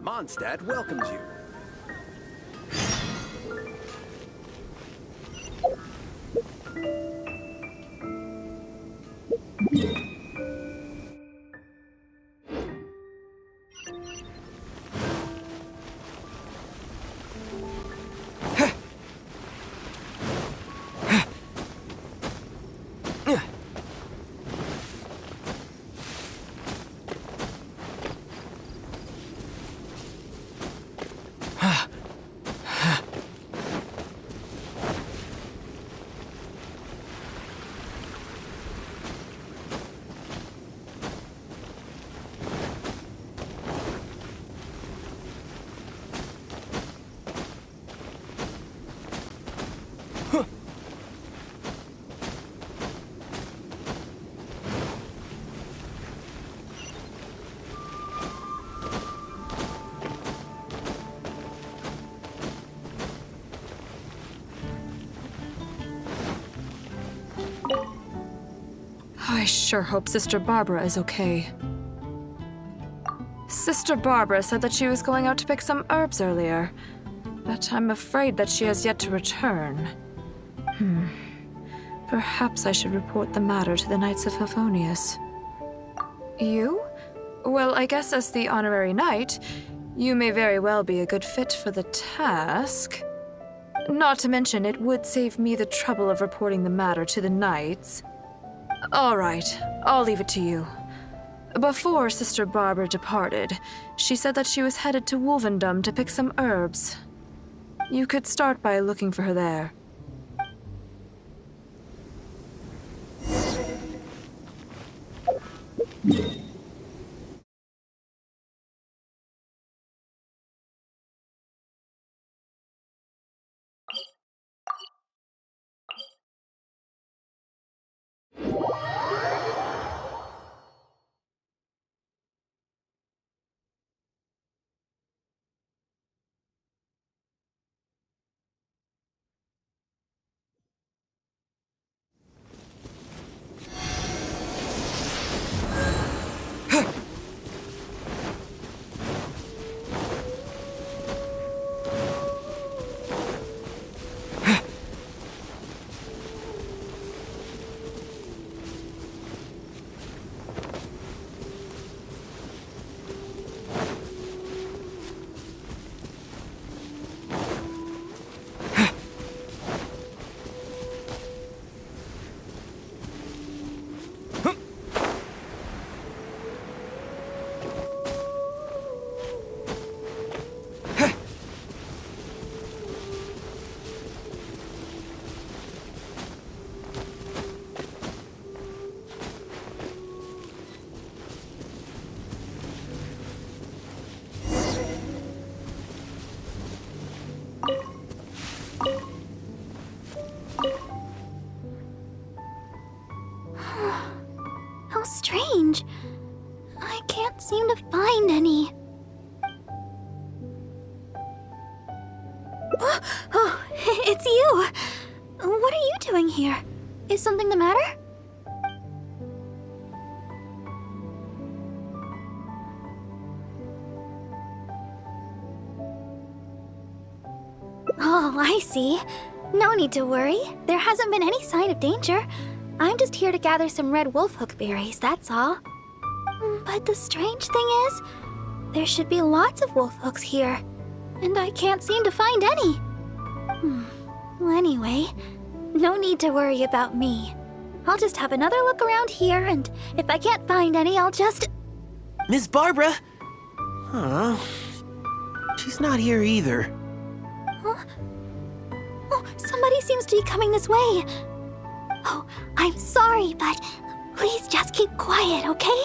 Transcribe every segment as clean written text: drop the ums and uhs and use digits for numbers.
Mondstadt welcomes you. I sure hope Sister Barbara is okay. Sister Barbara said that she was going out to pick some herbs earlier, but I'm afraid that she has yet to return. Perhaps I should report the matter to the Knights of Favonius. You? Well, I guess as the honorary knight, you may very well be a good fit for the task. Not to mention, it would save me the trouble of reporting the matter to the Knights. All right, I'll leave it to you. Before Sister Barbara departed, she said that she was headed to Wolvendom to pick some herbs. You could start by looking for her there. How strange. I can't seem to find any. Oh, it's you! What are you doing here? Is something the matter? Oh, I see. No need to worry. There hasn't been any sign of danger. I'm just here to gather some red wolfhook berries, that's all. But the strange thing is, there should be lots of wolfhooks here, and I can't seem to find any. Well, anyway, no need to worry about me. I'll just have another look around here, and if I can't find any, I'll just... Miss Barbara? Huh? She's not here either. Huh? Oh, somebody seems to be coming this way. Oh, I'm sorry, but please just keep quiet, okay?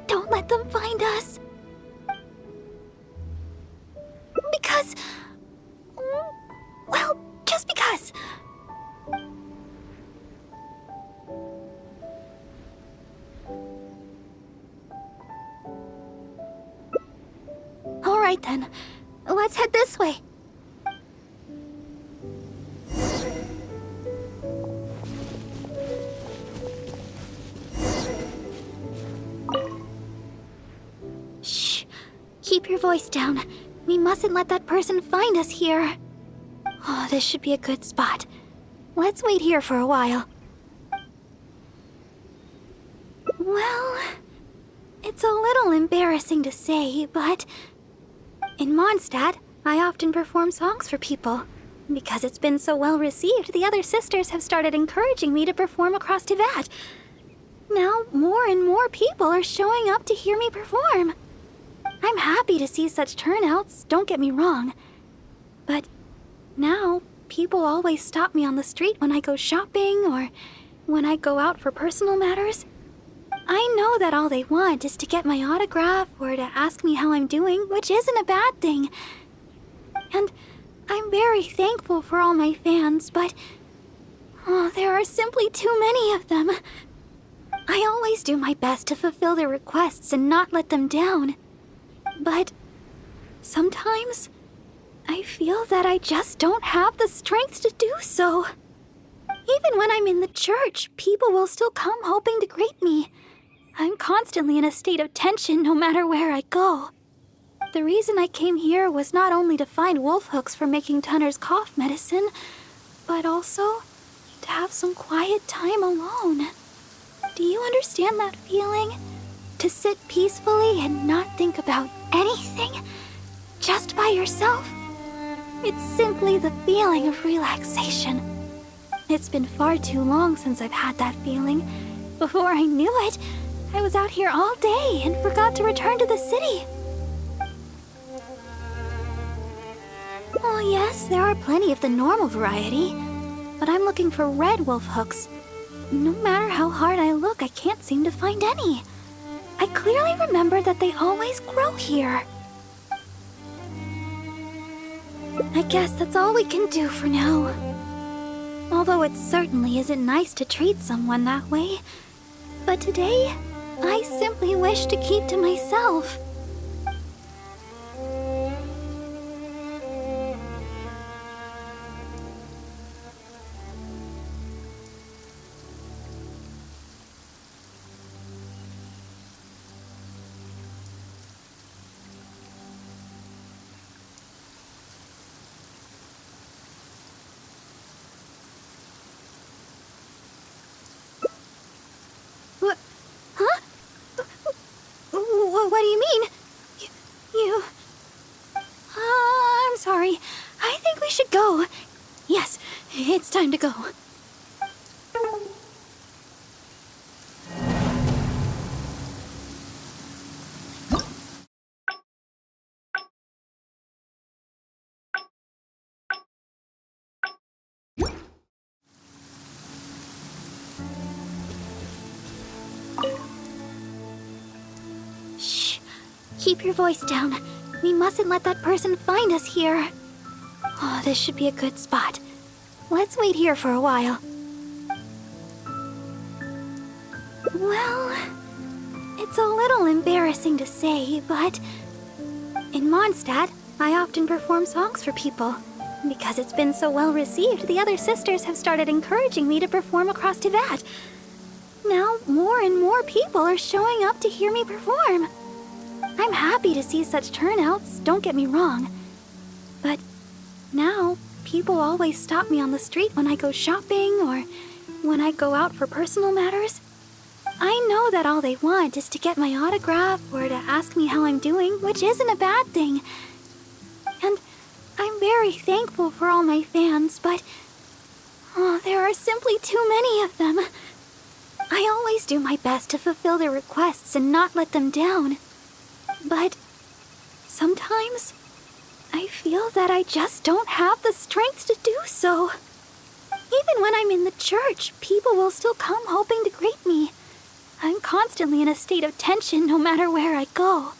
Don't let them find us. Because... well, just because. Alright then, let's head this way. Shh, keep your voice down. We mustn't let that person find us here. Oh, this should be a good spot. Let's wait here for a while. Well, it's a little embarrassing to say, but in Mondstadt, I often perform songs for people. Because it's been so well received, the other sisters have started encouraging me to perform across Tivat. Now, more and more people are showing up to hear me perform. I'm happy to see such turnouts, don't get me wrong. But now, people always stop me on the street when I go shopping or when I go out for personal matters. I know that all they want is to get my autograph or to ask me how I'm doing, which isn't a bad thing. And I'm very thankful for all my fans, but there are simply too many of them. I always do my best to fulfill their requests and not let them down. But sometimes I feel that I just don't have the strength to do so. Even when I'm in the church, people will still come hoping to greet me. I'm constantly in a state of tension no matter where I go. The reason I came here was not only to find wolf hooks for making Tunner's cough medicine, but also to have some quiet time alone. Do you understand that feeling? To sit peacefully and not think about anything, just by yourself? It's simply the feeling of relaxation. It's been far too long since I've had that feeling. Before I knew it, I was out here all day and forgot to return to the city. Oh yes, there are plenty of the normal variety, but I'm looking for red wolf hooks. No matter how hard I look, I can't seem to find any. I clearly remember that they always grow here. I guess that's all we can do for now. Although it certainly isn't nice to treat someone that way. But today, I simply wish to keep to myself. What do you mean? You... I'm sorry. I think we should go. Yes, it's time to go. Keep your voice down. We mustn't let that person find us here. Oh, this should be a good spot. Let's wait here for a while. Well, it's a little embarrassing to say, but in Mondstadt, I often perform songs for people. Because it's been so well received, the other sisters have started encouraging me to perform across Tivat. Now, more and more people are showing up to hear me perform. I'm happy to see such turnouts, don't get me wrong. But now, people always stop me on the street when I go shopping or when I go out for personal matters. I know that all they want is to get my autograph or to ask me how I'm doing, which isn't a bad thing. And I'm very thankful for all my fans, but there are simply too many of them. I always do my best to fulfill their requests and not let them down. But sometimes I feel that I just don't have the strength to do so. Even when I'm in the church, people will still come hoping to greet me. I'm constantly in a state of tension no matter where I go.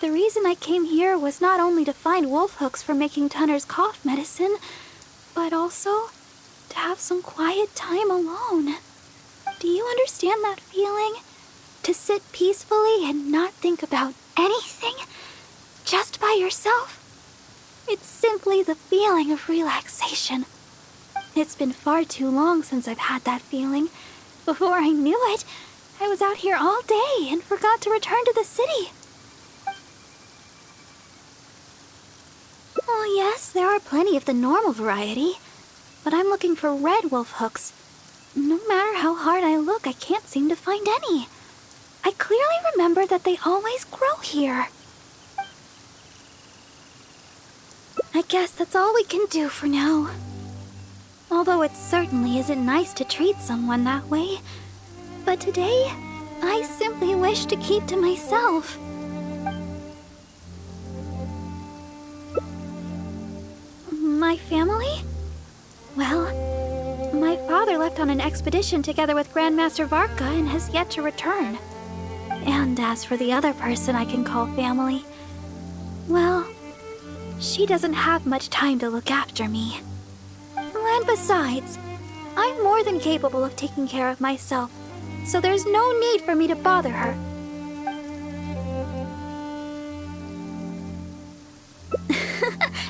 The reason I came here was not only to find wolf hooks for making Tunner's cough medicine, but also to have some quiet time alone. Do you understand that feeling? To sit peacefully and not think about anything, just by by yourself? It's simply the feeling of relaxation. It's been far too long since I've had that feeling. Before I knew it, I was out here all day and forgot to return to the city. Oh yes, there are plenty of the normal variety, but I'm looking for red wolf hooks. No matter how hard I look, I can't seem to find any. I clearly remember that they always grow here. I guess that's all we can do for now. Although it certainly isn't nice to treat someone that way. But today, I simply wish to keep to myself. My family? Well, my father left on an expedition together with Grandmaster Varka and has yet to return. And as for the other person I can call family, well, she doesn't have much time to look after me. And besides, I'm more than capable of taking care of myself, so there's no need for me to bother her.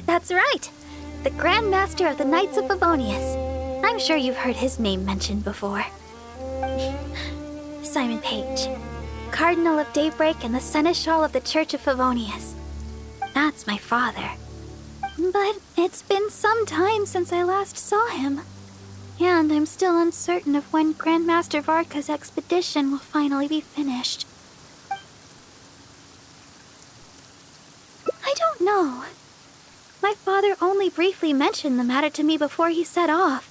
That's right! The Grand Master of the Knights of Favonius. I'm sure you've heard his name mentioned before. Simon Page, Cardinal of Daybreak and the Seneschal of the Church of Favonius. That's my father. But it's been some time since I last saw him. And I'm still uncertain of when Grandmaster Varka's expedition will finally be finished. I don't know. My father only briefly mentioned the matter to me before he set off.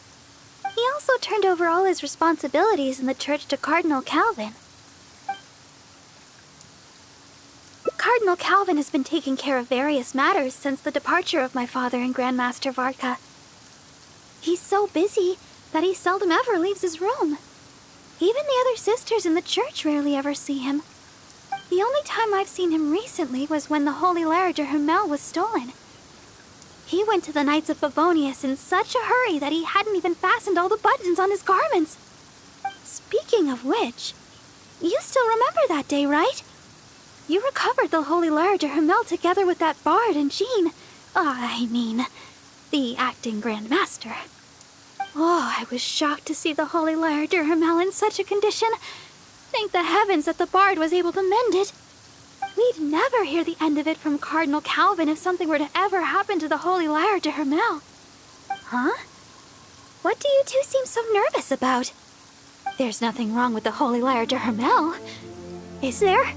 He also turned over all his responsibilities in the church to Cardinal Calvin. Cardinal Calvin has been taking care of various matters since the departure of my father and Grandmaster Varka. He's so busy that he seldom ever leaves his room. Even the other sisters in the church rarely ever see him. The only time I've seen him recently was when the Holy Lyre de Hermel was stolen. He went to the Knights of Favonius in such a hurry that he hadn't even fastened all the buttons on his garments. Speaking of which, you still remember that day, right? You recovered the Holy Lyre de Hermel together with that bard and Jean. The acting Grand Master. Oh, I was shocked to see the Holy Lyre de Hermel in such a condition. Thank the heavens that the bard was able to mend it. We'd never hear the end of it from Cardinal Calvin if something were to ever happen to the Holy Lyre de Hermel. Huh? What do you two seem so nervous about? There's nothing wrong with the Holy Lyre de Hermel, is there?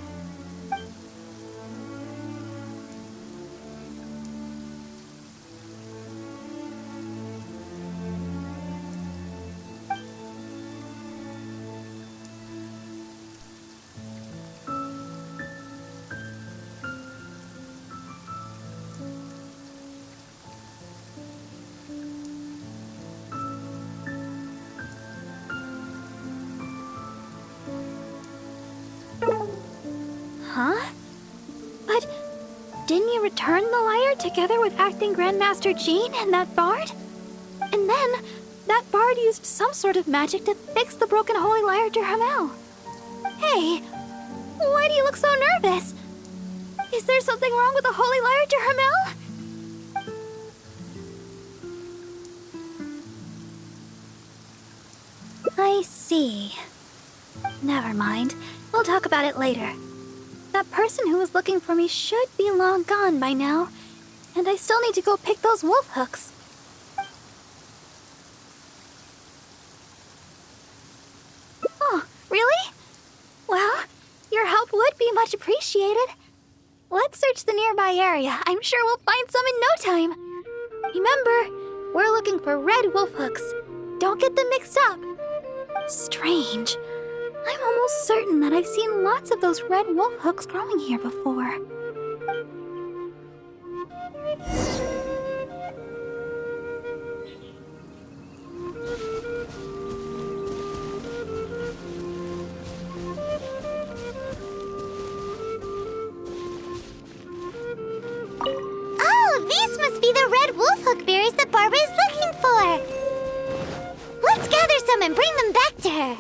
Huh? But didn't you return the lyre together with acting Grandmaster Jean and that bard? And then, that bard used some sort of magic to fix the broken Holy Lyre de Hermel. Hey, why do you look so nervous? Is there something wrong with the Holy Lyre de Hermel? I see. Never mind. We'll talk about it later. That person who was looking for me should be long gone by now, and I still need to go pick those wolf hooks. Oh, really? Well, your help would be much appreciated. Let's search the nearby area. I'm sure we'll find some in no time. Remember, we're looking for red wolf hooks. Don't get them mixed up. Strange. I'm almost certain that I've seen lots of those red wolf hooks growing here before. Oh, these must be the red wolf hook berries that Barbara is looking for. Let's gather some and bring them back to her.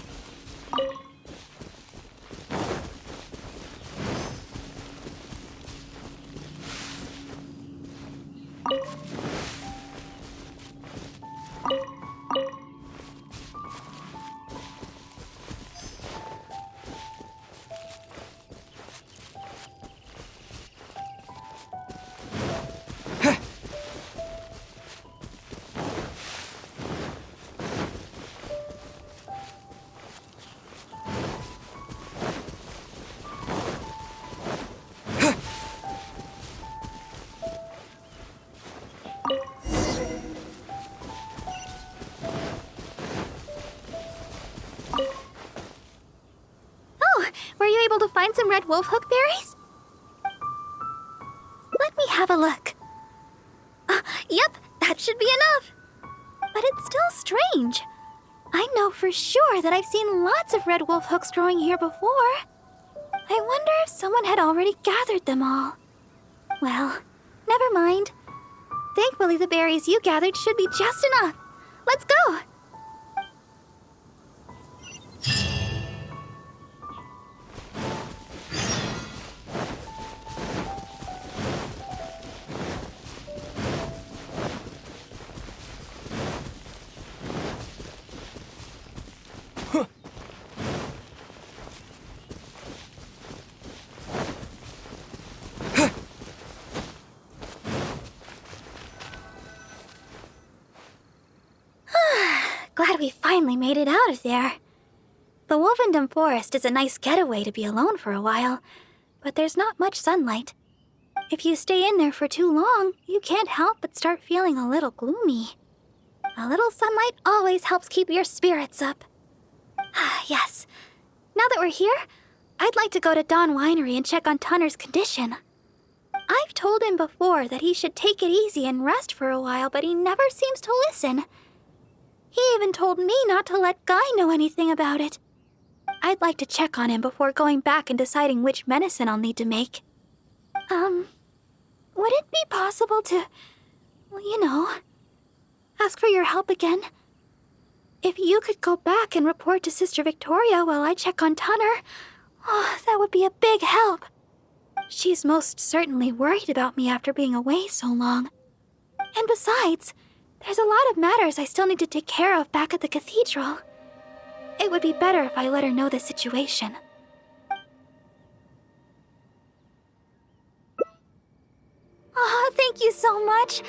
find some red wolf hook berries? Let me have a look. Yep, that should be enough. But it's still strange. I know for sure that I've seen lots of red wolf hooks growing here before. I wonder if someone had already gathered them all. Well, never mind. Thankfully, the berries you gathered should be just enough. Let's go! Glad we finally made it out of there. The Wolvendom Forest is a nice getaway to be alone for a while, but there's not much sunlight. If you stay in there for too long, you can't help but start feeling a little gloomy. A little sunlight always helps keep your spirits up. Yes. Now that we're here, I'd like to go to Dawn Winery and check on Tunner's condition. I've told him before that he should take it easy and rest for a while, but he never seems to listen. He even told me not to let Guy know anything about it. I'd like to check on him before going back and deciding which medicine I'll need to make. Would it be possible to, ask for your help again? If you could go back and report to Sister Victoria while I check on Tunner, that would be a big help. She's most certainly worried about me after being away so long. And besides, there's a lot of matters I still need to take care of back at the cathedral. It would be better if I let her know the situation. Thank you so much.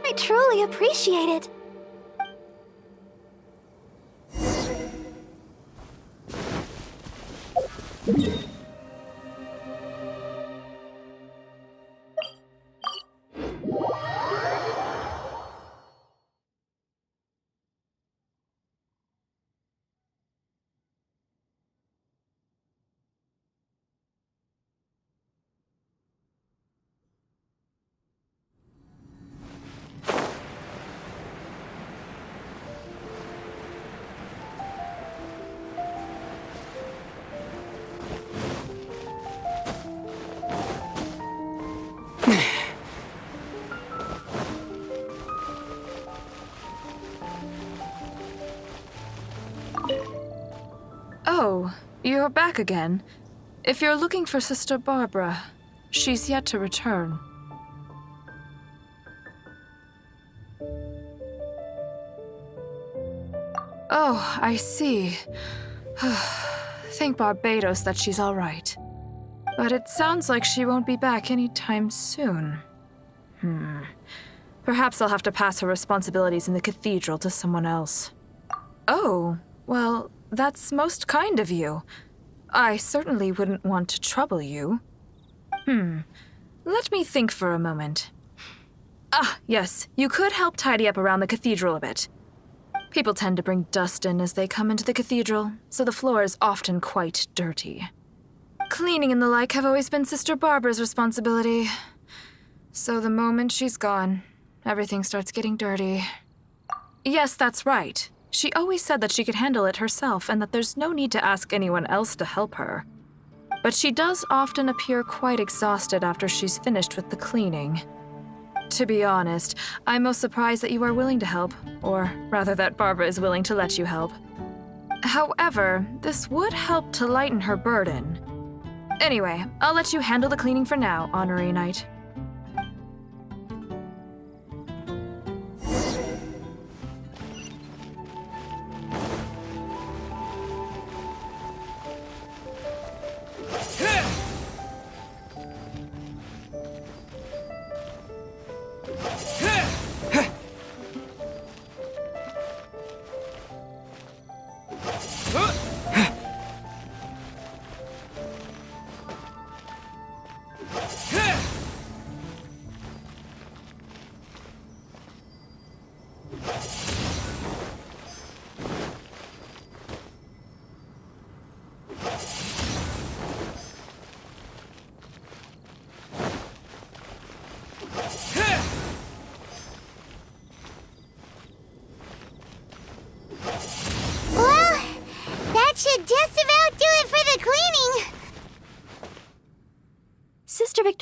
I truly appreciate it. Oh, you're back again. If you're looking for Sister Barbara, she's yet to return. Oh, I see. Thank Barbados that she's all right. But it sounds like she won't be back anytime soon. Perhaps I'll have to pass her responsibilities in the cathedral to someone else. Oh, well, that's most kind of you. I certainly wouldn't want to trouble you. Let me think for a moment. Yes, you could help tidy up around the cathedral a bit. People tend to bring dust in as they come into the cathedral, so the floor is often quite dirty. Cleaning and the like have always been Sister Barbara's responsibility. So the moment she's gone, everything starts getting dirty. Yes, that's right. She always said that she could handle it herself and that there's no need to ask anyone else to help her. But she does often appear quite exhausted after she's finished with the cleaning. To be honest, I'm most surprised that you are willing to help, or rather that Barbara is willing to let you help. However, this would help to lighten her burden. Anyway, I'll let you handle the cleaning for now, Honorary Knight.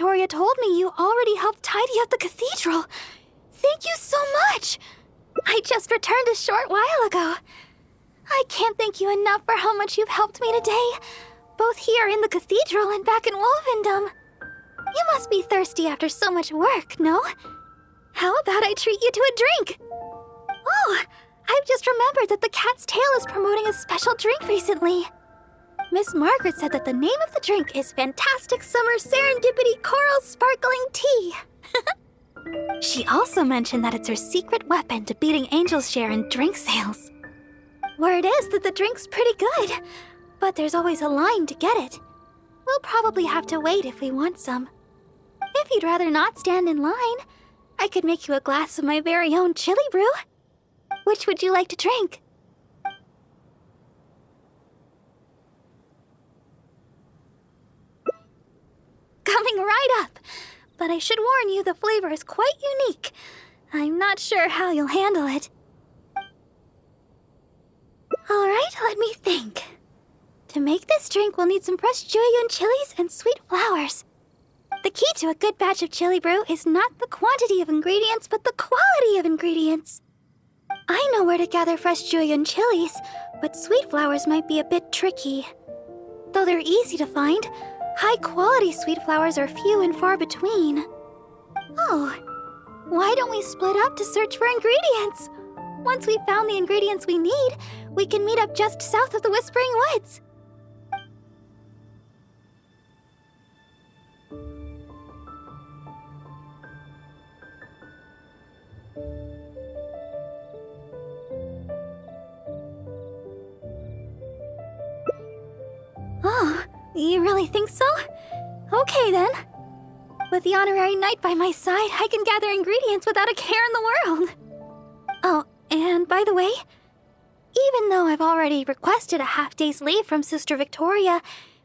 Victoria told me you already helped tidy up the cathedral. Thank you so much! I just returned a short while ago. I can't thank you enough for how much you've helped me today, both here in the cathedral and back in Wolfendom. You must be thirsty after so much work, no? How about I treat you to a drink? Oh, I've just remembered that the Cat's Tail is promoting a special drink recently. Miss Margaret said that the name of the drink is Fantastic Summer Serendipity Coral Sparkling Tea. She also mentioned that it's her secret weapon to beating Angel's share in drink sales. Word is that the drink's pretty good, but there's always a line to get it. We'll probably have to wait if we want some. If you'd rather not stand in line, I could make you a glass of my very own chili brew. Which would you like to drink? Coming right up. But I should warn you, the flavor is quite unique. I'm not sure how you'll handle it. Alright, let me think. To make this drink, we'll need some fresh Jueyun chilies and sweet flowers. The key to a good batch of chili brew is not the quantity of ingredients, but the quality of ingredients. I know where to gather fresh Jueyun chilies, but sweet flowers might be a bit tricky. Though they're easy to find, high-quality sweet flowers are few and far between. Oh, why don't we split up to search for ingredients? Once we've found the ingredients we need, we can meet up just south of the Whispering Woods. Oh, you really think so? Okay then. With the honorary knight by my side, I can gather ingredients without a care in the world. Oh, and by the way, even though I've already requested a half-day's leave from Sister Victoria,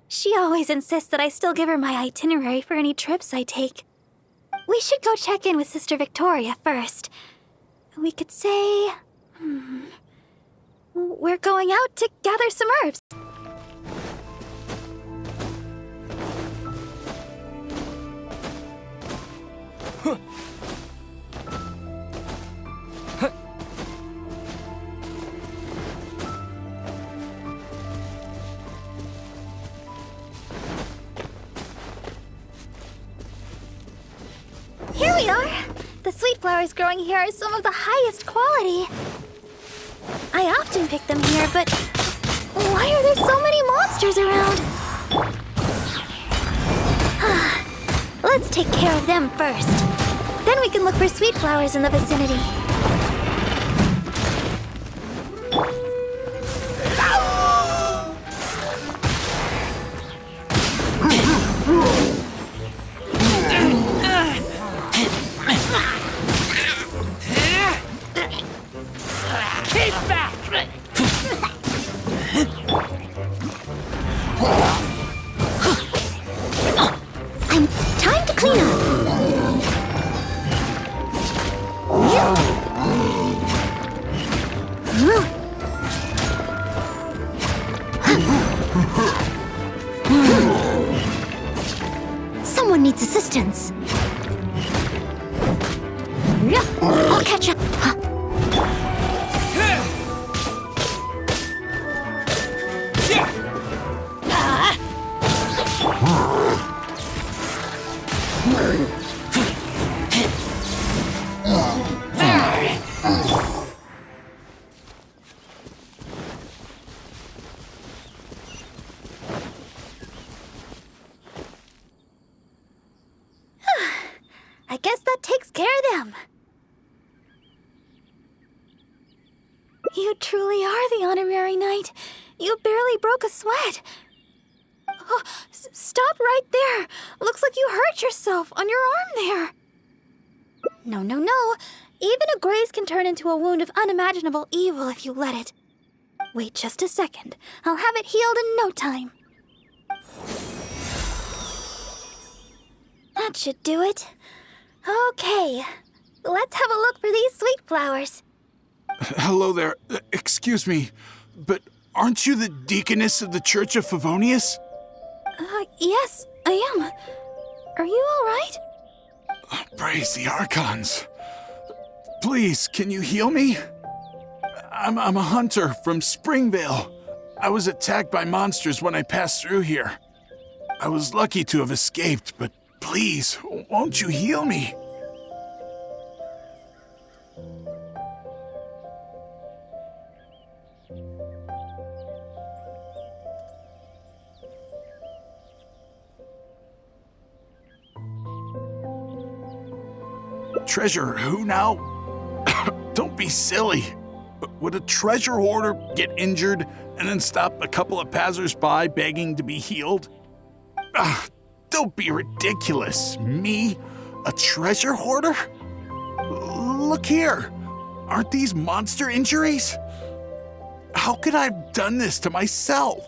she always insists that I still give her my itinerary for any trips I take. We should go check in with Sister Victoria first. We could say... we're going out to gather some herbs. Here we are! The sweet flowers growing here are some of the highest quality. I often pick them here, but why are there so many monsters around? Let's take care of them first. Then we can look for sweet flowers in the vicinity. Keep back! Time to clean up. Someone needs assistance. I'll catch up. I guess that takes care of them. You truly are the honorary knight. You barely broke a sweat. Oh, stop right there. Looks like you hurt yourself on your arm there. No, no, no. Even a graze can turn into a wound of unimaginable evil if you let it. Wait just a second. I'll have it healed in no time. That should do it. Okay, let's have a look for these sweet flowers. Hello there. Excuse me, but aren't you the deaconess of the Church of Favonius? Yes, I am. Are you alright? Praise the Archons. Please, can you heal me? I'm a hunter from Springvale. I was attacked by monsters when I passed through here. I was lucky to have escaped, but please, won't you heal me? Treasure who now? Don't be silly. Would a treasure hoarder get injured and then stop a couple of passers-by begging to be healed? Don't be ridiculous. Me? A treasure hoarder? Look here. Aren't these monster injuries? How could I have done this to myself?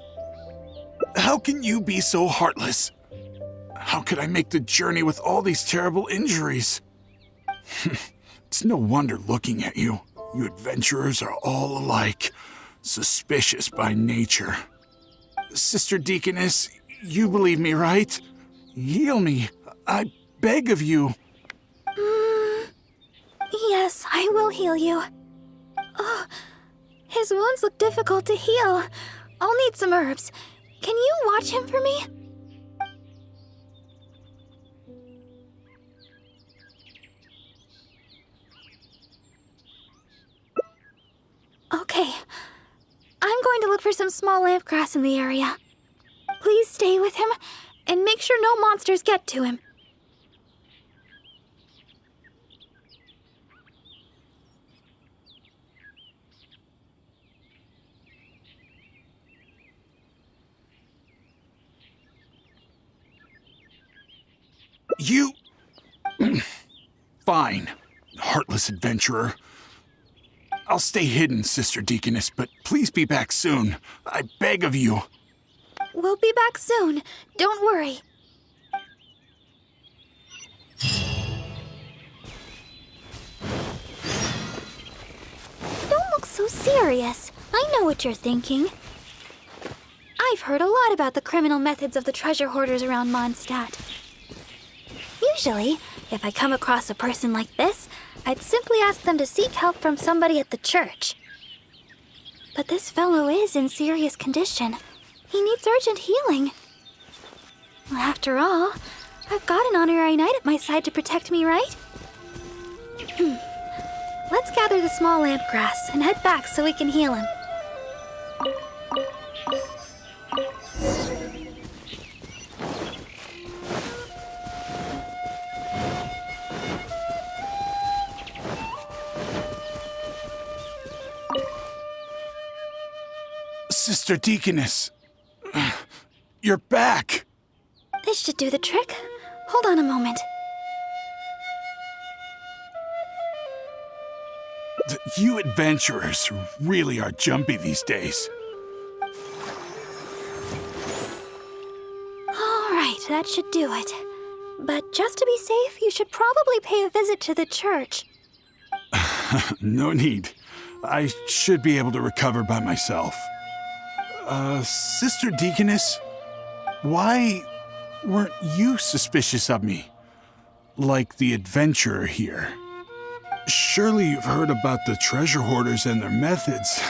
How can you be so heartless? How could I make the journey with all these terrible injuries? It's no wonder looking at you. You adventurers are all alike, suspicious by nature. Sister Deaconess, you believe me, right? Heal me. I beg of you. Yes, I will heal you. Oh, his wounds look difficult to heal. I'll need some herbs. Can you watch him for me? Okay. I'm going to look for some small lamp grass in the area. Please stay with him and make sure no monsters get to him. You... Fine, heartless adventurer. I'll stay hidden, Sister Deaconess, but please be back soon. I beg of you. We'll be back soon. Don't worry. Don't look so serious. I know what you're thinking. I've heard a lot about the criminal methods of the treasure hoarders around Mondstadt. Usually, if I come across a person like this, I'd simply ask them to seek help from somebody at the church. But this fellow is in serious condition. He needs urgent healing. After all, I've got an honorary knight at my side to protect me, right? Let's gather the small lamp grass and head back so we can heal him. Sister Deaconess, you're back. This should do the trick. Hold on a moment. You adventurers really are jumpy these days. All right, that should do it. But just to be safe, you should probably pay a visit to the church. No need. I should be able to recover by myself. Sister Deaconess, why weren't you suspicious of me? Like the adventurer here. Surely you've heard about the treasure hoarders and their methods.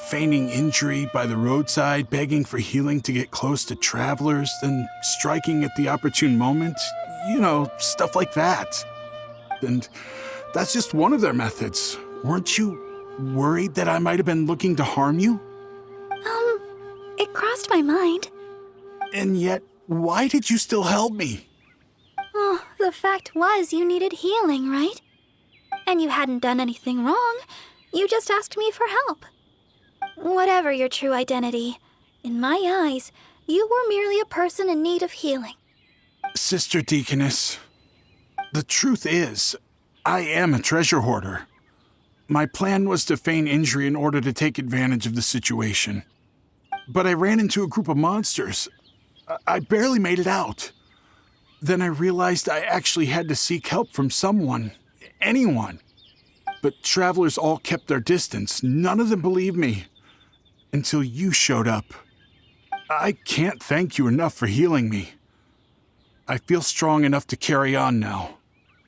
Feigning injury by the roadside, begging for healing to get close to travelers, then striking at the opportune moment. You know, stuff like that. And that's just one of their methods. Weren't you worried that I might have been looking to harm you? It crossed my mind. And yet, why did you still help me? Oh, the fact was you needed healing, right? And you hadn't done anything wrong. You just asked me for help. Whatever your true identity, in my eyes, you were merely a person in need of healing. Sister Deaconess, the truth is, I am a treasure hoarder. My plan was to feign injury in order to take advantage of the situation. But I ran into a group of monsters. I barely made it out. Then I realized I actually had to seek help from someone, anyone. But travelers all kept their distance. None of them believed me. Until you showed up. I can't thank you enough for healing me. I feel strong enough to carry on now.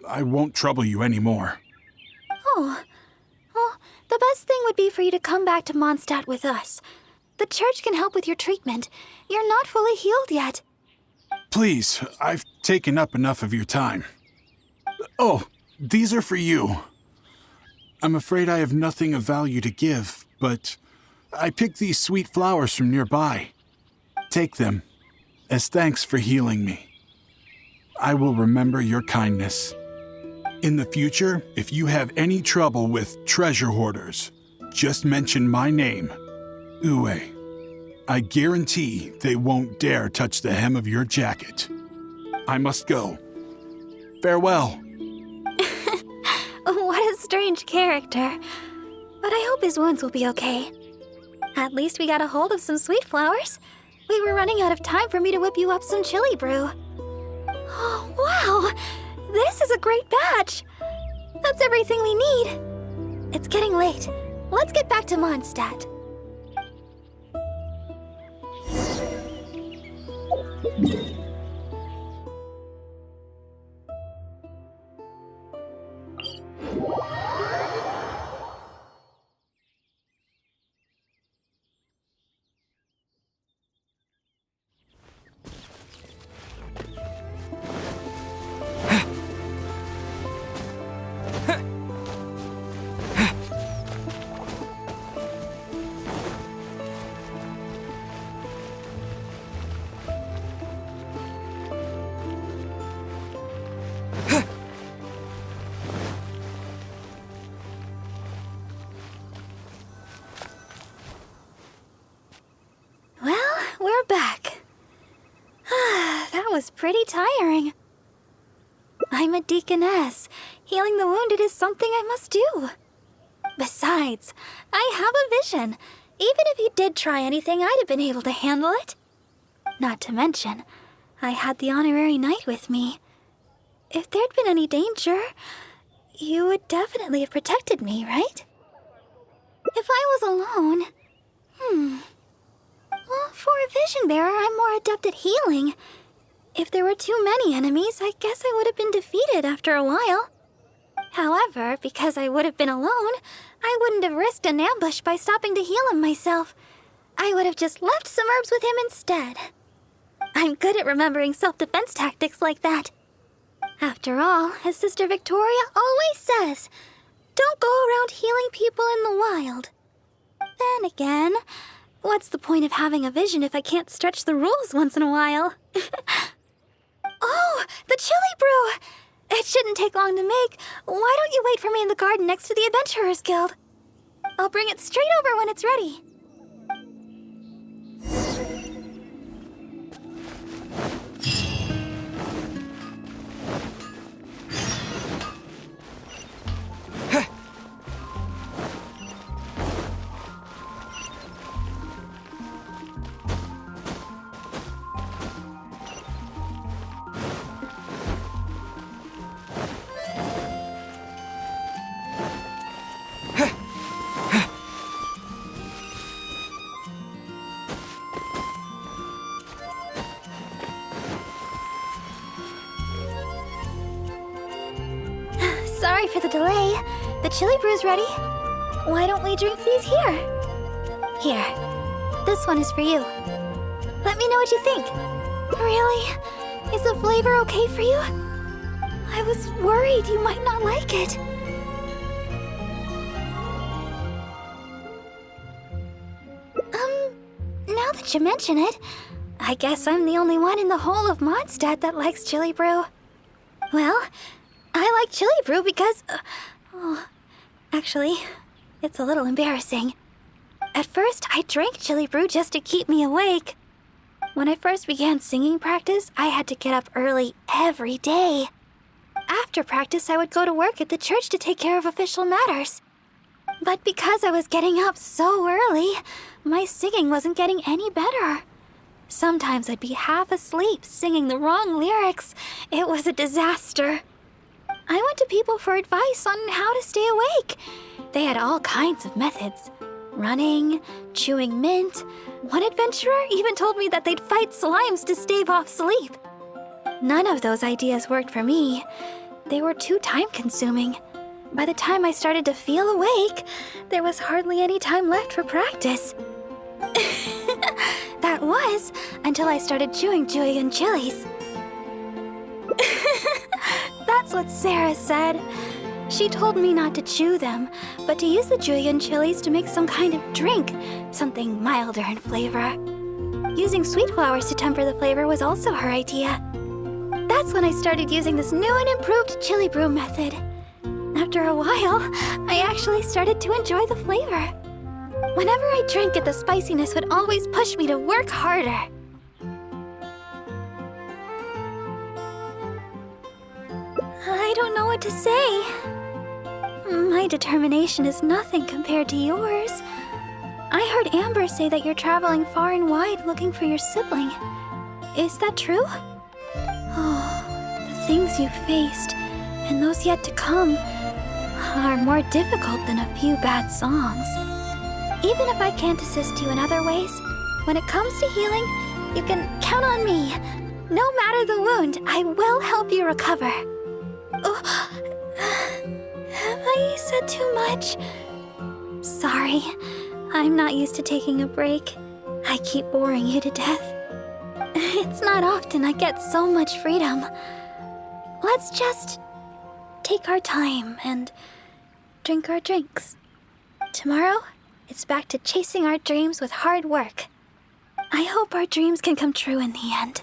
I won't trouble you anymore. Oh, well, the best thing would be for you to come back to Mondstadt with us. The church can help with your treatment. You're not fully healed yet. Please, I've taken up enough of your time. Oh, these are for you. I'm afraid I have nothing of value to give, but I picked these sweet flowers from nearby. Take them as thanks for healing me. I will remember your kindness. In the future, if you have any trouble with treasure hoarders, just mention my name, Ue. I guarantee they won't dare touch the hem of your jacket. I must go. Farewell. What a strange character. But I hope his wounds will be okay. At least we got a hold of some sweet flowers. We were running out of time for me to whip you up some chili brew. Oh, wow! This is a great batch! That's everything we need. It's getting late. Let's get back to Mondstadt. Well, we're back. That was pretty tiring. I'm a deaconess. Healing the wounded is something I must do. Besides, I have a vision. Even if you did try anything, I'd have been able to handle it. Not to mention, I had the honorary knight with me. If there'd been any danger, you would definitely have protected me, right? If I was alone... Well, for a vision bearer, I'm more adept at healing. If there were too many enemies, I guess I would have been defeated after a while. However, because I would have been alone, I wouldn't have risked an ambush by stopping to heal him myself. I would have just left some herbs with him instead. I'm good at remembering self-defense tactics like that. After all, as Sister Victoria always says, don't go around healing people in the wild. Then again, what's the point of having a vision if I can't stretch the rules once in a while? Oh, the chili brew! It shouldn't take long to make. Why don't you wait for me in the garden next to the Adventurers Guild? I'll bring it straight over when it's ready. Sorry for the delay. The chili brew's ready. Why don't we drink these here? Here. This one is for you. Let me know what you think. Really? Is the flavor okay for you? I was worried you might not like it. Now that you mention it, I guess I'm the only one in the whole of Mondstadt that likes chili brew. Well, I like chili brew because... actually, it's a little embarrassing. At first, I drank chili brew just to keep me awake. When I first began singing practice, I had to get up early every day. After practice, I would go to work at the church to take care of official matters. But because I was getting up so early, my singing wasn't getting any better. Sometimes I'd be half asleep singing the wrong lyrics. It was a disaster. I went to people for advice on how to stay awake. They had all kinds of methods. Running, chewing mint. One adventurer even told me that they'd fight slimes to stave off sleep. None of those ideas worked for me. They were too time-consuming. By the time I started to feel awake, there was hardly any time left for practice. That was until I started chewing Julian chilies. That's what Sarah said. She told me not to chew them, but to use the Julian chilies to make some kind of drink, something milder in flavor. Using sweet flowers to temper the flavor was also her idea. That's when I started using this new and improved chili brew method. After a while, I actually started to enjoy the flavor. Whenever I drank it, the spiciness would always push me to work harder. I don't know what to say. My determination is nothing compared to yours. I heard Amber say that you're traveling far and wide looking for your sibling. Is that true? Oh, the things you've faced, and those yet to come, are more difficult than a few bad songs. Even if I can't assist you in other ways, when it comes to healing, you can count on me. No matter the wound, I will help you recover. Oh, have I said too much? Sorry, I'm not used to taking a break. I keep boring you to death. It's not often I get so much freedom. Let's just take our time and drink our drinks. Tomorrow, it's back to chasing our dreams with hard work. I hope our dreams can come true in the end.